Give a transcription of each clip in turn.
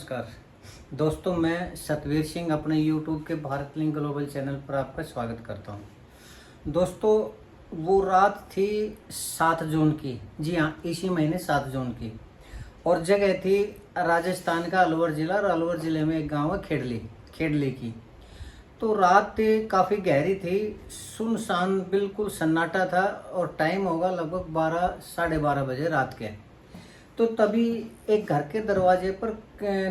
नमस्कार दोस्तों, मैं सतवीर सिंह अपने YouTube के भारत लिंक ग्लोबल चैनल पर आपका स्वागत करता हूं। दोस्तों, वो रात थी 7 जून की। जी हाँ, इसी महीने 7 जून की। और जगह थी राजस्थान का अलवर जिला, और अलवर जिले में एक गांव है खेडली की। तो रात काफ़ी गहरी थी, सुनसान बिल्कुल सन्नाटा था, और टाइम होगा लगभग 12 साढ़े 12 बजे रात के। तो तभी एक घर के दरवाजे पर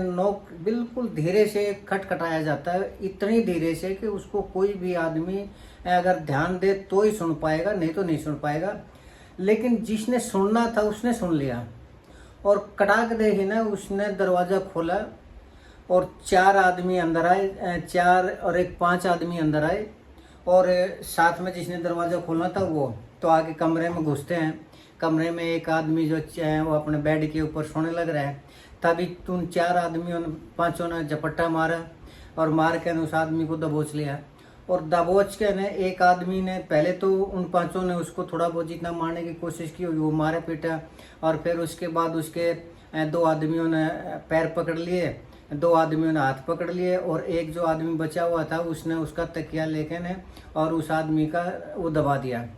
नॉक बिल्कुल धीरे से खटखटाया जाता है, इतनी धीरे से कि उसको कोई भी आदमी अगर ध्यान दे तो ही सुन पाएगा, नहीं तो नहीं सुन पाएगा। लेकिन जिसने सुनना था उसने सुन लिया, और कड़ाक दे ही ना उसने दरवाज़ा खोला, और 4 आदमी अंदर आए, 4 और एक 5 आदमी अंदर आए। और साथ में जिसने दरवाज़ा खोलना था वो तो आगे कमरे में घुसते हैं। कमरे में एक आदमी जो है वो अपने बेड के ऊपर सोने लग रहा है। तभी उन 4 आदमियों ने, 5 ने झपट्टा मारा, और मार के उस आदमी को दबोच लिया। और दबोच के ने एक आदमी ने, पहले तो उन 5 ने उसको थोड़ा बहुत जितना मारने की कोशिश की, वो मारा पीटा। और फिर उसके बाद उसके 2 आदमियों ने पैर पकड़ लिए, 2 आदमियों ने हाथ पकड़ लिए, और एक जो आदमी बचा हुआ था उसने उसका तकिया लेके ने और उस आदमी का वो दबा दिया,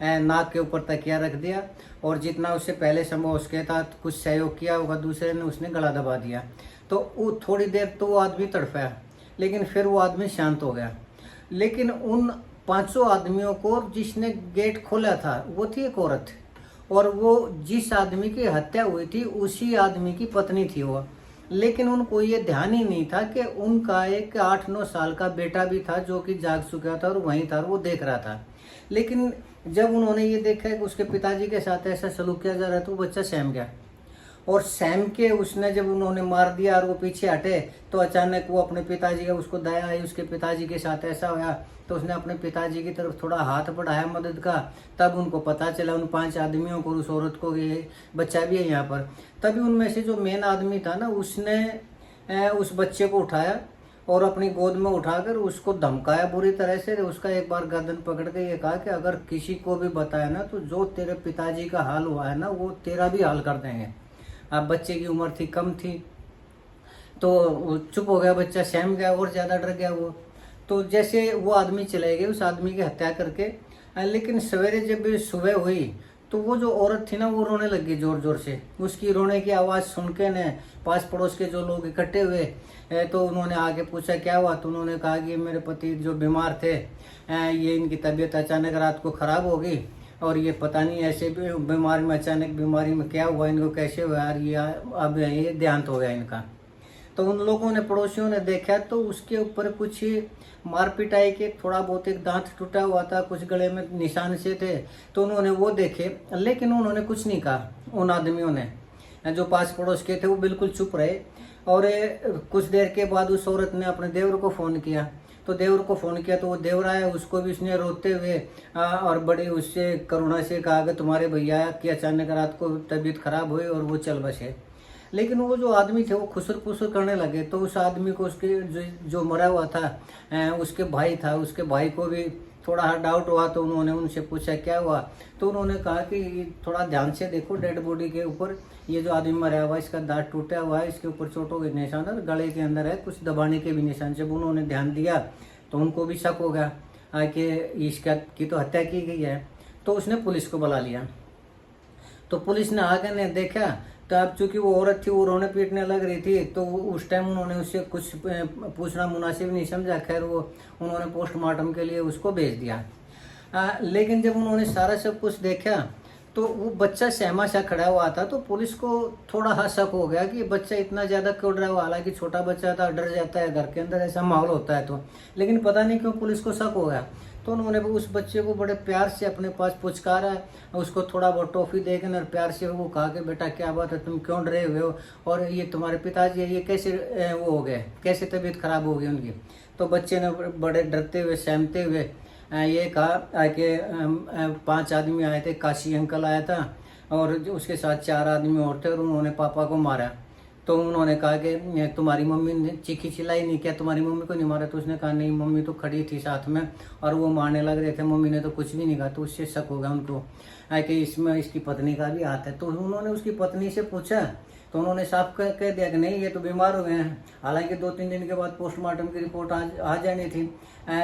नाक के ऊपर तकिया रख दिया। और जितना उससे पहले संभव उसके साथ कुछ सहयोग किया होगा दूसरे ने, उसने गला दबा दिया। तो वो थोड़ी देर तो वो आदमी तड़पाया, लेकिन फिर वो आदमी शांत हो गया। लेकिन उन 5 आदमियों को जिसने गेट खोला था वो थी एक औरत, और वो जिस आदमी की हत्या हुई थी उसी आदमी की पत्नी थी वो। लेकिन उनको ये ध्यान ही नहीं था कि उनका एक 8-9 साल का बेटा भी था जो कि जाग चुका था और वहीं था, और वो देख रहा था। लेकिन जब उन्होंने ये देखा कि उसके पिताजी के साथ ऐसा सलूक किया जा रहा है तो वो बच्चा सहम गया। और सहम के उसने, जब उन्होंने मार दिया और वो पीछे हटे, तो अचानक वो अपने पिताजी का, उसको दया आई उसके पिताजी के साथ ऐसा हुआ, तो उसने अपने पिताजी की तरफ थोड़ा हाथ बढ़ाया मदद का। तब उनको पता चला, उन 5 आदमियों को, उस औरत को, ये बच्चा भी है यहाँ पर। तभी उनमें से जो मेन आदमी था ना, उसने उस बच्चे को उठाया और अपनी गोद में उठाकर उसको धमकाया बुरी तरह से। उसका एक बार गर्दन पकड़ के ये कहा कि अगर किसी को भी बताया ना तो जो तेरे पिताजी का हाल हुआ है ना वो तेरा भी हाल कर देंगे। अब बच्चे की उम्र थी, कम थी, तो चुप हो गया बच्चा, सहम गया और ज़्यादा डर गया वो। तो जैसे वो आदमी चले गए उस आदमी की हत्या करके। लेकिन सवेरे जब सुबह हुई तो वो जो औरत थी ना वो रोने लगी ज़ोर ज़ोर से। उसकी रोने की आवाज़ सुन के ने पास पड़ोस के जो लोग इकट्ठे हुए, तो उन्होंने आगे पूछा क्या हुआ। तो उन्होंने कहा कि मेरे पति जो बीमार थे, ये इनकी तबीयत अचानक रात को ख़राब हो गई, और ये पता नहीं ऐसे बीमारी में, अचानक बीमारी में क्या हुआ इनको, कैसे हुआ यार, ये अब ये देहांत हो गया इनका। तो उन लोगों ने, पड़ोसियों ने देखा तो उसके ऊपर कुछ मार पिटाई के, थोड़ा बहुत एक दांत टूटा हुआ था, कुछ गले में निशान से थे। तो उन्होंने वो देखे, लेकिन उन्होंने कुछ नहीं कहा। उन आदमियों ने, जो पास पड़ोस के थे, वो बिल्कुल चुप रहे। और कुछ देर के बाद उस औरत ने अपने देवर को फ़ोन किया। तो देवर को फ़ोन किया तो वो देवर आया, उसको भी उसने रोते हुए और बड़ी उससे करुणा से कहा कि तुम्हारे भैया की अचानक रात को तबीयत खराब हुई और वो चल बसे। लेकिन वो जो आदमी थे वो खुसर पुसर करने लगे। तो उस आदमी को, उसके जो मरा हुआ था, उसके भाई था, उसके भाई को भी थोड़ा डाउट हुआ। तो उन्होंने उनसे पूछा क्या हुआ। तो उन्होंने कहा कि थोड़ा ध्यान से देखो, डेड बॉडी के ऊपर ये जो आदमी मरा हुआ है इसका दांत टूटा हुआ है, इसके ऊपर चोटों के निशान है, गले के अंदर है कुछ दबाने के भी निशान। जब उन्होंने ध्यान दिया तो उनको भी शक हो गया कि इसका की तो हत्या की गई है। तो उसने पुलिस को बुला लिया। तो पुलिस ने आकर ने देखा, तो अब चूंकि वो औरत थी वो रोने पीटने लग रही थी, तो उस टाइम उन्होंने उससे कुछ पूछना मुनासिब नहीं समझा। खैर वो उन्होंने पोस्टमार्टम के लिए उसको भेज दिया। लेकिन जब उन्होंने सारा सब कुछ देखा तो वो बच्चा सहमा सा खड़ा हुआ था। तो पुलिस को थोड़ा शक हो गया कि बच्चा इतना ज़्यादा क्यों डरा हुआ। हालांकि छोटा बच्चा था, डर जाता है, घर के अंदर ऐसा माहौल होता है तो। लेकिन पता नहीं क्यों पुलिस को शक हो गया। तो उन्होंने उस बच्चे को बड़े प्यार से अपने पास पुचकारा, उसको थोड़ा बहुत टॉफ़ी देकर और प्यार से वो कहा कि बेटा क्या बात है, तुम क्यों डरे हुए हो, और ये तुम्हारे पिताजी ये कैसे वो हो गए, कैसे तबीयत खराब हो गई उनकी। तो बच्चे ने बड़े डरते हुए, सहमते हुए ये कहा कि 5 आदमी आए थे, काशी अंकल आया था और उसके साथ 4 आदमी और थे, और उन्होंने पापा को मारा। तो उन्होंने कहा कि तुम्हारी मम्मी ने चीखी चिल्लाई नहीं, क्या तुम्हारी मम्मी को नहीं मारा। तो उसने कहा नहीं, मम्मी तो खड़ी थी साथ में और वो मारने लग रहे थे, मम्मी ने तो कुछ भी नहीं कहा। तो उससे शक होगा उनको कि इसमें इसकी पत्नी का भी हाथ है। तो उन्होंने उसकी पत्नी से पूछा तो उन्होंने साफ कह दिया कि नहीं ये तो बीमार हो गए हैं। हालांकि 2-3 दिन के बाद पोस्टमार्टम की रिपोर्ट आ जानी थी।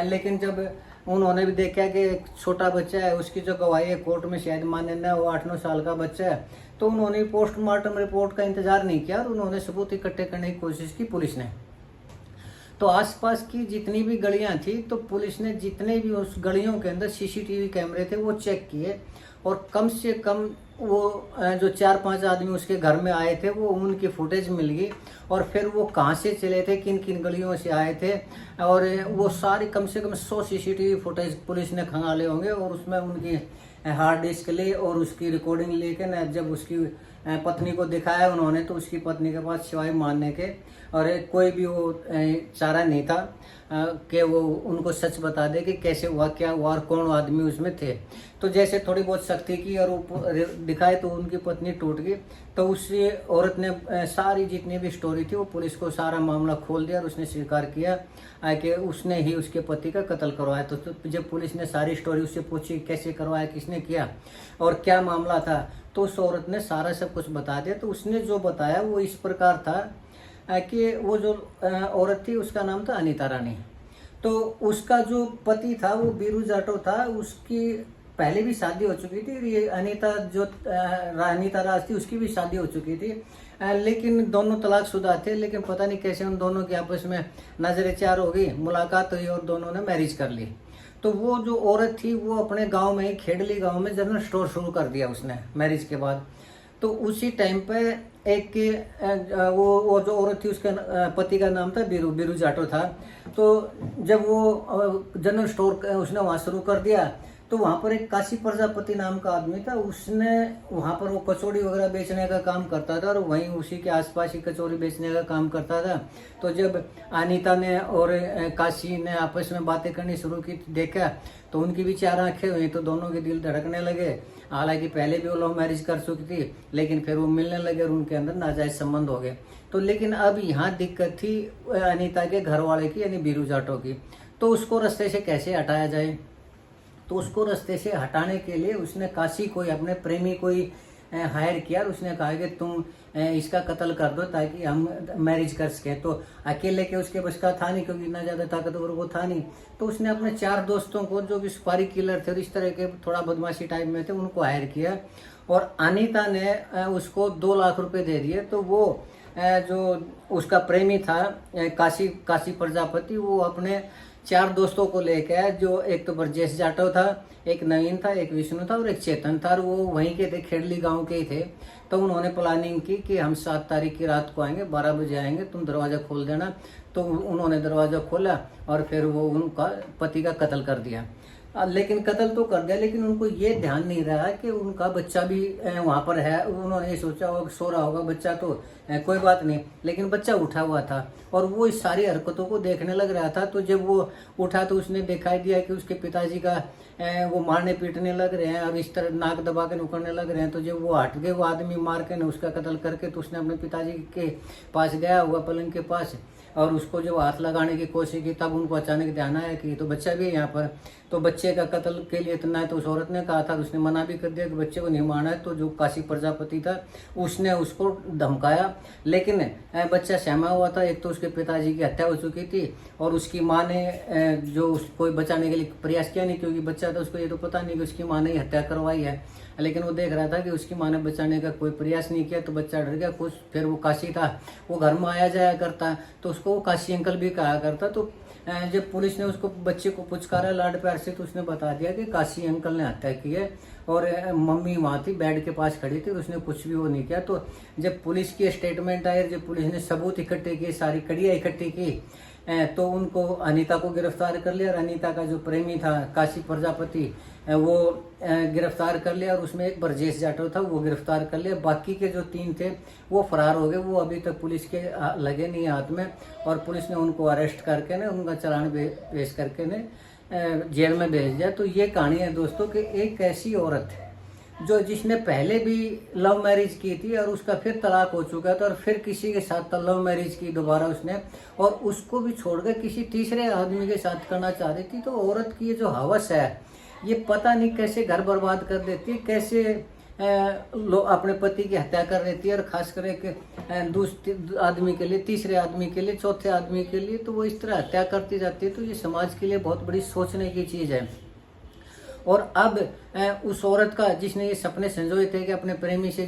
लेकिन जब उन्होंने भी देखा कि एक छोटा बच्चा है, उसकी जो गवाही है कोर्ट में शायद मान्य न वो 8-9 साल का बच्चा है, तो उन्होंने पोस्टमार्टम रिपोर्ट का इंतजार नहीं किया और उन्होंने सबूत इकट्ठे करने की कोशिश की पुलिस ने। तो आसपास की जितनी भी गलियां थी तो पुलिस ने जितने भी उस गलियों के अंदर सीसीटीवी कैमरे थे वो चेक किए और कम से कम वो जो 4-5 आदमी उसके घर में आए थे वो उनकी फुटेज मिल गई और फिर वो कहाँ से चले थे, किन किन गलियों से आए थे, और वो सारी कम से कम 100 सीसीटीवी फुटेज पुलिस ने खंगाले होंगे और उसमें उनकी हार्ड डिस्क ली और उसकी रिकॉर्डिंग लेके न जब उसकी पत्नी को दिखाया उन्होंने तो उसकी पत्नी के पास सिवाय मारने के और कोई भी वो चारा नहीं था कि वो उनको सच बता दे कि कैसे हुआ, क्या हुआ और कौन आदमी उसमें थे। तो जैसे थोड़ी बहुत सख्ती की और वो दिखाए तो उनकी पत्नी टूट गई। तो उस औरत ने सारी जितनी भी स्टोरी थी वो पुलिस को सारा मामला खोल दिया और उसने स्वीकार किया कि उसने ही उसके पति का कत्ल करवाया। तो जब पुलिस ने सारी स्टोरी उससे पूछी कैसे करवाया, किसने किया और क्या मामला था, तो उस औरत ने सारा सब कुछ बता दिया। तो उसने जो बताया वो इस प्रकार था कि वो जो औरत थी उसका नाम था अनीता रानी। तो उसका जो पति था वो बीरू जाटो था, उसकी पहले भी शादी हो चुकी थी। ये अनीता जो अनीता राज थी उसकी भी शादी हो चुकी थी, लेकिन दोनों तलाकशुदा थे। लेकिन पता नहीं कैसे उन दोनों की आपस में नजर-ए-चार हो गई, मुलाकात हुई और दोनों ने मैरिज कर ली। तो वो जो औरत थी वो अपने गांव में ही खेड़ली गांव में जनरल स्टोर शुरू कर दिया उसने मैरिज के बाद। तो उसी टाइम पे एक वो जो औरत थी उसके पति का नाम था बीरू जाटो था। तो जब वो जनरल स्टोर उसने वहाँ शुरू कर दिया तो वहाँ पर एक काशी प्रजापति नाम का आदमी था, उसने वहाँ पर वो कचौड़ी वगैरह बेचने का काम करता था और वहीं उसी के आसपास ही कचौड़ी बेचने का काम करता था। तो जब अनीता ने और काशी ने आपस में बातें करनी शुरू की देखा तो उनकी भी 4 आंखें हुई, तो दोनों के दिल धड़कने लगे। हालांकि पहले भी वो लव मैरिज कर चुकी थी लेकिन फिर वो मिलने लगे और उनके अंदर नाजायज संबंध हो गए। तो लेकिन अब यहाँ दिक्कत थी अनीता के घर वाले की यानी बीरू जाटो की। तो उसको रास्ते से कैसे हटाया जाए, तो उसको रास्ते से हटाने के लिए उसने काशी कोई अपने प्रेमी कोई हायर किया और उसने कहा कि तुम इसका कत्ल कर दो ताकि हम मैरिज कर सकें। तो अकेले के उसके बस का था नहीं क्योंकि इतना ज़्यादा ताकतवर वो था नहीं। तो उसने अपने 4 दोस्तों को जो कि सुपारी किलर थे और इस तरह के थोड़ा बदमाशी टाइप में थे उनको हायर किया और अनीता ने उसको 2 लाख रुपए दे दिए। तो वो जो उसका प्रेमी था काशी प्रजापति वो अपने 4 दोस्तों को लेकर आया, जो एक तो ब्रजेश जाटव था, एक नवीन था, एक विष्णु था और एक चेतन था और वो वहीं के थे, खेड़ली गांव के ही थे। तो उन्होंने प्लानिंग की कि हम 7 तारीख की रात को आएंगे, 12 बजे आएंगे, तुम दरवाज़ा खोल देना। तो उन्होंने दरवाज़ा खोला और फिर वो उनका पति का कत्ल कर दिया। लेकिन कत्ल तो कर दिया लेकिन उनको ये ध्यान नहीं रहा कि उनका बच्चा भी वहाँ पर है। उन्होंने ये सोचा होगा सो रहा होगा बच्चा तो कोई बात नहीं, लेकिन बच्चा उठा हुआ था और वो इस सारी हरकतों को देखने लग रहा था। तो जब वो उठा तो उसने दिखाई दिया कि उसके पिताजी का वो मारने पीटने लग रहे हैं और इस तरह नाक दबा के नुकरने लग रहे हैं। तो जब वो हट गए वो आदमी मार के ना उसका कत्ल करके तो उसने अपने पिताजी के पास गया हुआ पलंग के पास और उसको जब हाथ लगाने की कोशिश की तब उनको अचानक ध्यान आया कि तो बच्चा भी है यहाँ पर। तो बच्चे का कत्ल के लिए इतना है तो उस औरत ने कहा था, उसने मना भी कर दिया कि बच्चे को नहीं मारना है। तो जो काशी प्रजापति था उसने उसको धमकाया लेकिन बच्चा सहमा हुआ था। एक तो उसके पिताजी की हत्या हो चुकी थी और उसकी माँ ने जो उसको बचाने के लिए प्रयास किया नहीं क्योंकि बच्चा था, उसको ये तो पता नहीं कि उसकी माँ ने ही हत्या करवाई है। लेकिन वो देख रहा था कि उसकी माँ ने बचाने का कोई प्रयास नहीं किया तो बच्चा डर गया कुछ। फिर वो काशी था, वो घर में आया जाया करता तो उसको वो काशी अंकल भी कहा करता। तो जब पुलिस ने उसको बच्चे को पुचकारा लाड प्यार से तो उसने बता दिया कि काशी अंकल ने हत्या की है और मम्मी वहाँ थी बेड के पास खड़ी थी, उसने कुछ भी वो नहीं किया। तो जब पुलिस की स्टेटमेंट आई, जब पुलिस ने सबूत इकट्ठे किए, सारी कड़ियाँ इकट्ठी की तो उनको अनीता को गिरफ्तार कर लिया और अनीता का जो प्रेमी था काशी प्रजापति वो गिरफ्तार कर लिया और उसमें एक ब्रजेश जाटव था वो गिरफ्तार कर लिया। बाकी के जो 3 थे वो फरार हो गए, वो अभी तक पुलिस के लगे नहीं हाथ में और पुलिस ने उनको अरेस्ट करके ने उनका चालान पेश करके ने जेल में भेज दिया। तो ये कहानी है दोस्तों कि एक ऐसी औरत जो जिसने पहले भी लव मैरिज की थी और उसका फिर तलाक हो चुका था और फिर किसी के साथ लव मैरिज की दोबारा उसने और उसको भी छोड़कर किसी तीसरे आदमी के साथ करना चाह रही थी। तो औरत की ये जो हवस है ये पता नहीं कैसे घर बर्बाद कर देती है, कैसे लोग अपने पति की हत्या कर देती है, और खास करके दूसरे आदमी के लिए, तीसरे आदमी के लिए, चौथे आदमी के लिए, तो वो इस तरह हत्या करती जाती है। तो ये समाज के लिए बहुत बड़ी सोचने की चीज़ है। और अब उस औरत का जिसने ये सपने संजोए थे कि अपने प्रेमी से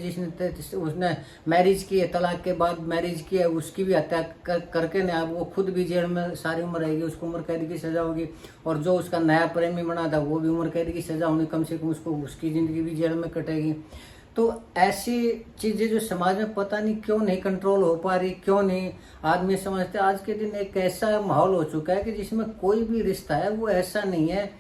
उसने मैरिज की है, तलाक के बाद मैरिज की है, उसकी भी हत्या करके ने अब वो खुद भी जेल में सारी उम्र रहेगी, उसको उम्र कैद की सज़ा होगी। और जो उसका नया प्रेमी बना था वो भी उम्र कैद की सज़ा होगी, कम से कम उसको उसकी ज़िंदगी भी जेल में कटेगी। तो ऐसी चीज़ें जो समाज में पता नहीं क्यों नहीं कंट्रोल हो पा रही, क्यों नहीं आदमी समझते। आज के दिन एक ऐसा माहौल हो चुका है कि जिसमें कोई भी रिश्ता है वो ऐसा नहीं है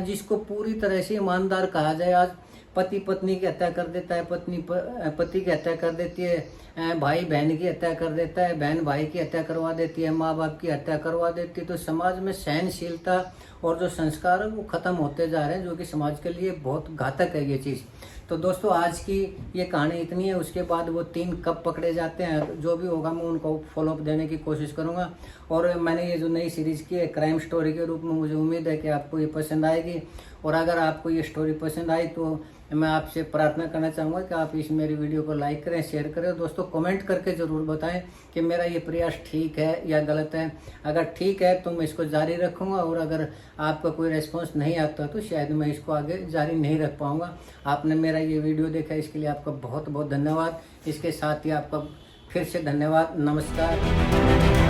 जिसको पूरी तरह से ईमानदार कहा जाए। आज पति पत्नी की हत्या कर देता है, पत्नी पति की हत्या कर देती है, भाई बहन की हत्या कर देता है, बहन भाई की हत्या करवा देती है, माँ बाप की हत्या करवा देती है। तो समाज में सहनशीलता और जो संस्कार है वो खत्म होते जा रहे हैं, जो कि समाज के लिए बहुत घातक है ये चीज़। तो दोस्तों आज की ये कहानी इतनी है। उसके बाद वो 3 कब पकड़े जाते हैं, जो भी होगा मैं उनको फॉलोअप देने की कोशिश करूँगा। और मैंने ये जो नई सीरीज़ की है क्राइम स्टोरी के रूप में, मुझे उम्मीद है कि आपको ये पसंद आएगी। और अगर आपको ये स्टोरी पसंद आई तो मैं आपसे प्रार्थना करना चाहूँगा कि आप इस मेरी वीडियो को लाइक करें, शेयर करें। और दोस्तों कमेंट करके ज़रूर बताएं कि मेरा ये प्रयास ठीक है या गलत है। अगर ठीक है तो मैं इसको जारी रखूँगा, और अगर आपका कोई रिस्पॉन्स नहीं आता तो शायद मैं इसको आगे जारी नहीं रख पाऊँगा। आपने मेरा ये वीडियो देखा, इसके लिए आपका बहुत बहुत धन्यवाद। इसके साथ ही आपका फिर से धन्यवाद। नमस्कार।